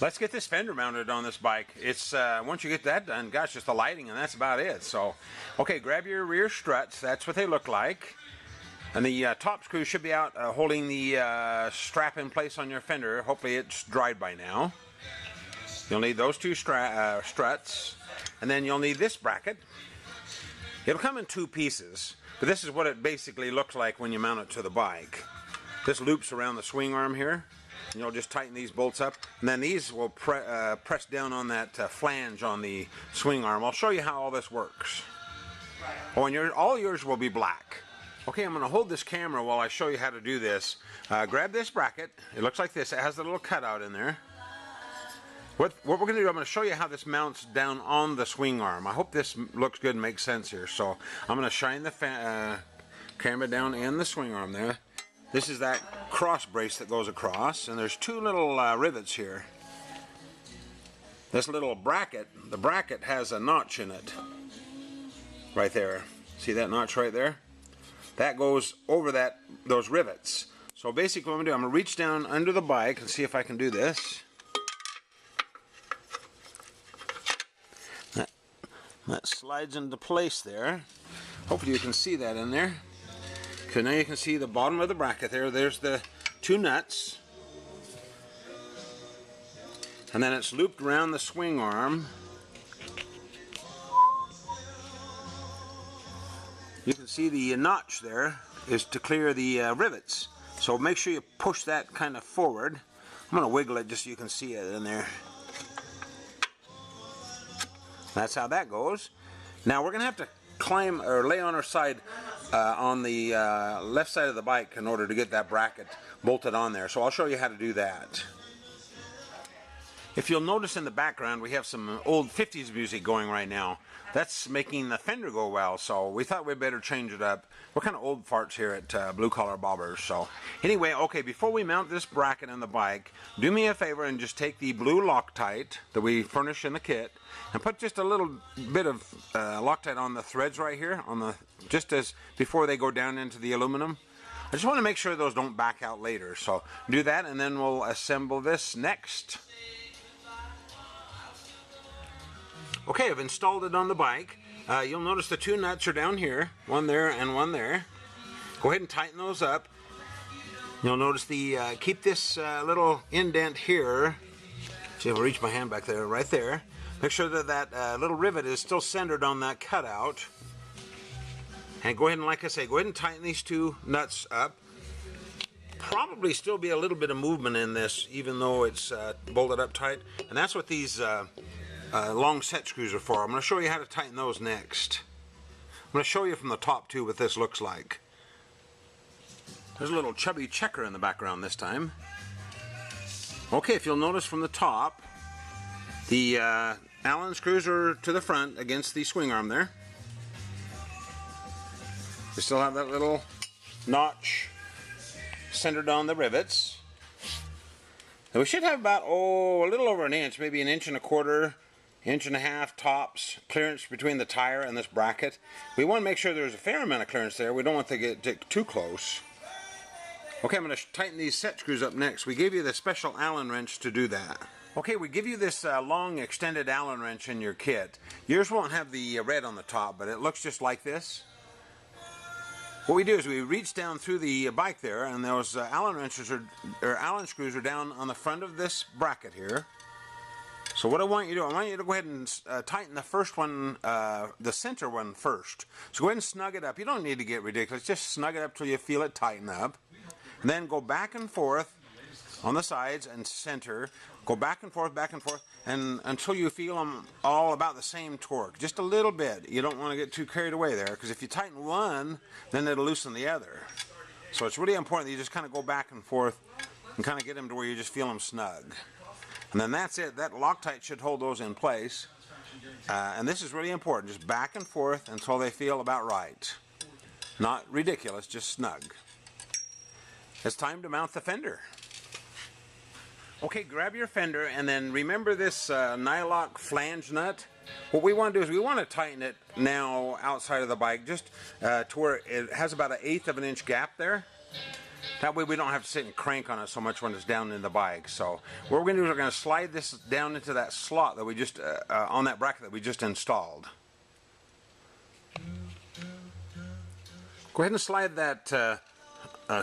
Let's get this fender mounted on this bike. It's once you get that done, gosh, just the lighting and that's about it. So, okay, grab your rear struts. That's what they look like. And the top screw should be out holding the strap in place on your fender. Hopefully it's dried by now. You'll need those two struts. And then you'll need this bracket. It'll come in two pieces, but this is what it basically looks like when you mount it to the bike. This loops around the swing arm here. And you'll just tighten these bolts up, and then these will press down on that flange on the swing arm. I'll show you how all this works. Oh, and all yours will be black. Okay, I'm going to hold this camera while I show you how to do this. Grab this bracket. It looks like this. It has a little cutout in there. What we're going to do, I'm going to show you how this mounts down on the swing arm. I hope this looks good and makes sense here. So I'm going to shine the camera down in the swing arm there. This is that cross brace that goes across, and there's two little rivets here. This little bracket, the bracket has a notch in it. Right there. See that notch right there? That goes over those rivets. So basically what I'm going to do, I'm going to reach down under the bike and see if I can do this. That slides into place there. Hopefully you can see that in there. So now you can see the bottom of the bracket there. There's the two nuts. And then it's looped around the swing arm. You can see the notch there is to clear the rivets. So make sure you push that kind of forward. I'm going to wiggle it just so you can see it in there. That's how that goes. Now we're going to have to climb or lay on our side on the left side of the bike in order to get that bracket bolted on there. So I'll show you how to do that. If you'll notice in the background, we have some old 50s music going right now. That's making the fender go well, so we thought we'd better change it up. We're kind of old farts here at Blue Collar Bobbers. So anyway, okay, before we mount this bracket on the bike, do me a favor and just take the blue Loctite that we furnish in the kit and put just a little bit of Loctite on the threads right here, just as before they go down into the aluminum. I just want to make sure those don't back out later. So do that, and then we'll assemble this next. Okay, I've installed it on the bike. You'll notice the two nuts are down here, one there and one there. Go ahead and tighten those up. You'll notice keep this little indent here. See if I reach my hand back there, right there. Make sure that little rivet is still centered on that cutout. And go ahead and, like I say, go ahead and tighten these two nuts up. Probably still be a little bit of movement in this, even though it's bolted up tight. And that's what these long set screws are for. I'm going to show you how to tighten those next. I'm going to show you from the top too what this looks like. There's a little chubby checker in the background this time. Okay, if you'll notice from the top, the Allen screws are to the front against the swing arm there. They still have that little notch centered on the rivets. And we should have about, a little over an inch, maybe an inch and a quarter, inch and a half tops clearance between the tire and this bracket. We want to make sure there's a fair amount of clearance there. We don't want to get too close. Okay, I'm going to tighten these set screws up next. We gave you the special Allen wrench to do that. Okay, we give you this long extended Allen wrench in your kit. Yours won't have the red on the top, but it looks just like this. What we do is we reach down through the bike there, and those Allen wrenches or Allen screws are down on the front of this bracket here. So what I want you to do, I want you to go ahead and tighten the first one, the center one first. So go ahead and snug it up. You don't need to get ridiculous. Just snug it up till you feel it tighten up. And then go back and forth on the sides and center. Go back and forth, and until you feel them all about the same torque. Just a little bit. You don't want to get too carried away there, because if you tighten one, then it'll loosen the other. So it's really important that you just kind of go back and forth and kind of get them to where you just feel them snug. And then that's it. That Loctite should hold those in place. And this is really important. Just back and forth until they feel about right. Not ridiculous, just snug. It's time to mount the fender. Okay, grab your fender and then remember this nylock flange nut. What we want to do is we want to tighten it now outside of the bike, just to where it has about 1/8 of an inch gap there. That way we don't have to sit and crank on it so much when it's down in the bike. So what we're going to do is we're going to slide this down into that slot that we just, on that bracket that we just installed. Go ahead and slide that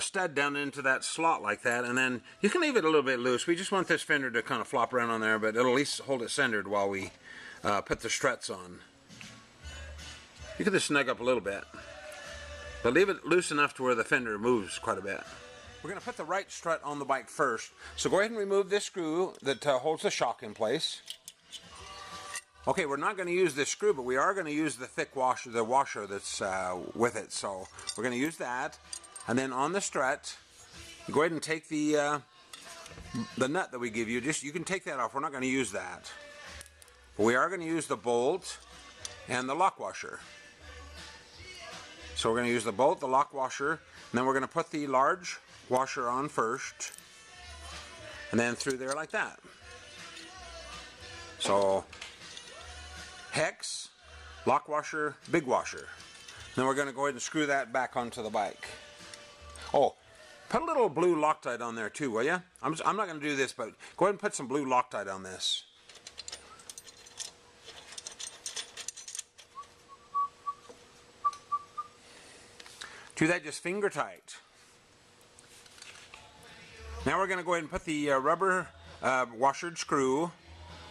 stud down into that slot like that, and then you can leave it a little bit loose. We just want this fender to kind of flop around on there, but it'll at least hold it centered while we put the struts on. You can just snug up a little bit, but leave it loose enough to where the fender moves quite a bit. We're going to put the right strut on the bike first, so go ahead and remove this screw that holds the shock in place. Okay, we're not going to use this screw, but we are going to use the thick washer, the washer that's with it. So we're going to use that, and then on the strut, go ahead and take the nut that we give you. You can take that off. We're not going to use that, but we are going to use the bolt and the lock washer. So we're going to use the bolt, the lock washer, and then we're going to put the large washer on first, and then through there like that. So hex, lock washer, big washer. Then we're going to go ahead and screw that back onto the bike. Oh, put a little blue Loctite on there too, will you? I'm not going to do this, but go ahead and put some blue Loctite on this. Do that just finger tight. Now we're going to go ahead and put the rubber washered screw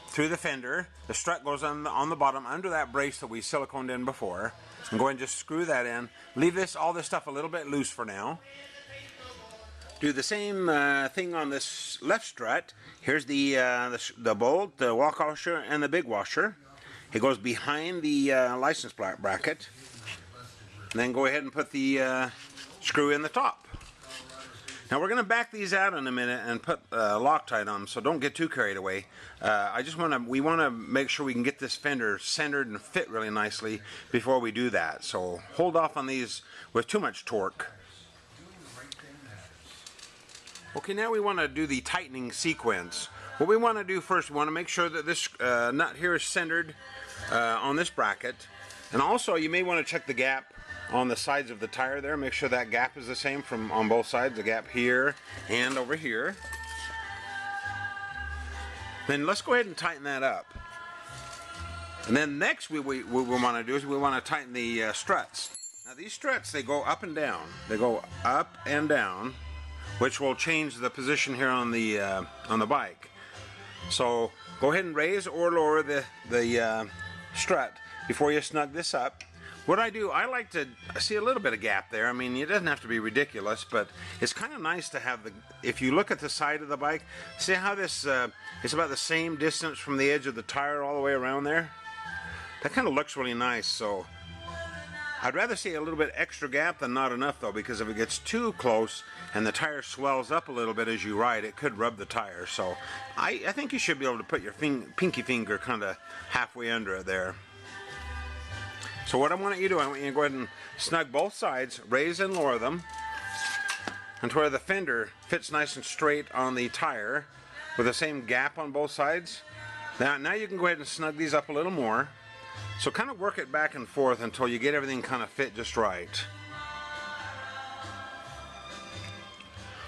through the fender. The strut goes on the bottom under that brace that we siliconed in before. And go ahead and just screw that in. Leave all this stuff a little bit loose for now. Do the same thing on this left strut. Here's the bolt, the walk washer, and the big washer. It goes behind the license plate bracket. And then go ahead and put the screw in the top. Now we're going to back these out in a minute and put Loctite on them, so don't get too carried away. We want to make sure we can get this fender centered and fit really nicely before we do that. So hold off on these with too much torque. Okay, now we want to do the tightening sequence. What we want to do first, we want to make sure that this nut here is centered on this bracket. And also you may want to check the gap on the sides of the tire there. Make sure that gap is the same on both sides, the gap here and over here. Then let's go ahead and tighten that up. And then next we want to do is we want to tighten the struts. Now these struts, they go up and down. They go up and down, which will change the position here on the bike. So go ahead and raise or lower the strut before you snug this up. What I do, I like to see a little bit of gap there. I mean, it doesn't have to be ridiculous, but it's kind of nice to have if you look at the side of the bike, see how this, it's about the same distance from the edge of the tire all the way around there? That kind of looks really nice, so I'd rather see a little bit extra gap than not enough though, because if it gets too close and the tire swells up a little bit as you ride, it could rub the tire. So I think you should be able to put your pinky finger kind of halfway under it there. So what I want you to do, I want you to go ahead and snug both sides, raise and lower them, until where the fender fits nice and straight on the tire with the same gap on both sides. Now you can go ahead and snug these up a little more. So kind of work it back and forth until you get everything kind of fit just right.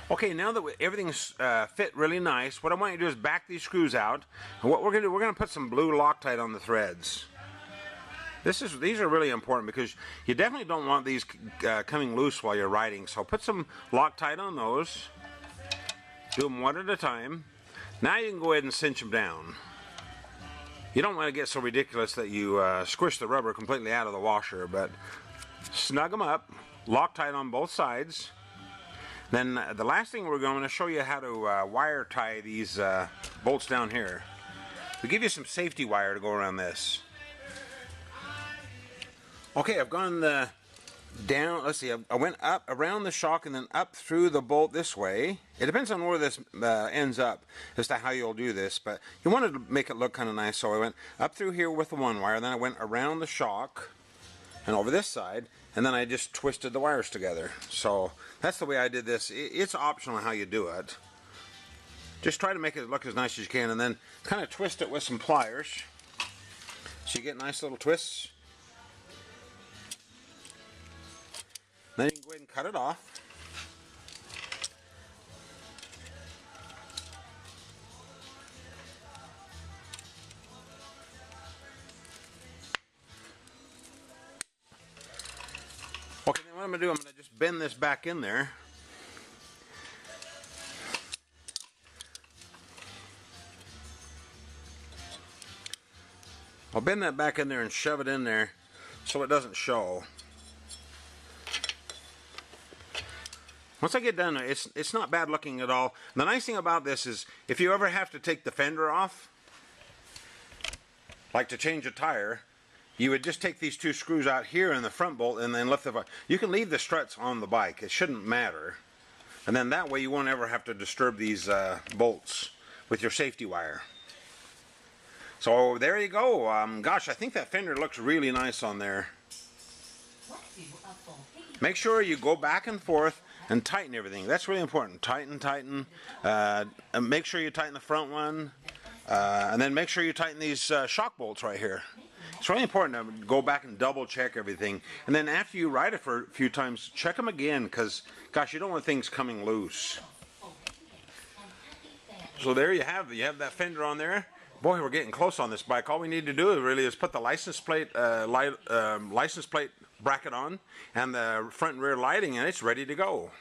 Okay, now that everything's fit really nice, what I want you to do is back these screws out. And what we're going to do, we're going to put some blue Loctite on the threads. These are really important because you definitely don't want these coming loose while you're riding. So put some Loctite on those. Do them one at a time. Now you can go ahead and cinch them down. You don't want to get so ridiculous that you squish the rubber completely out of the washer, but snug them up, Loctite on both sides. Then the last thing we're going to show you how to wire tie these bolts down here. We give you some safety wire to go around this. Okay, I've gone down, let's see, I went up around the shock and then up through the bolt this way. It depends on where this ends up as to how you'll do this, but you wanted to make it look kind of nice, so I went up through here with the one wire, then I went around the shock and over this side, and then I just twisted the wires together. So that's the way I did this. It's optional how you do it. Just try to make it look as nice as you can, and then kind of twist it with some pliers so you get nice little twists. Then you can go ahead and cut it off. what I'm going to do, I'm going to just bend this back in there. I'll bend that back in there and shove it in there so it doesn't show. Once I get done, it's not bad looking at all. The nice thing about this is if you ever have to take the fender off, like to change a tire, you would just take these two screws out here in the front bolt and then lift the... You can leave the struts on the bike. It shouldn't matter. And then that way you won't ever have to disturb these bolts with your safety wire. So there you go. Gosh, I think that fender looks really nice on there. Make sure you go back and forth and tighten everything. That's really important. Tighten. And make sure you tighten the front one. And then make sure you tighten these shock bolts right here. It's really important to go back and double check everything. And then after you ride it for a few times, check them again, because, gosh, you don't want things coming loose. So there you have that fender on there. Boy, we're getting close on this bike. All we need to do really is put the license plate bracket on and the front and rear lighting, and it's ready to go.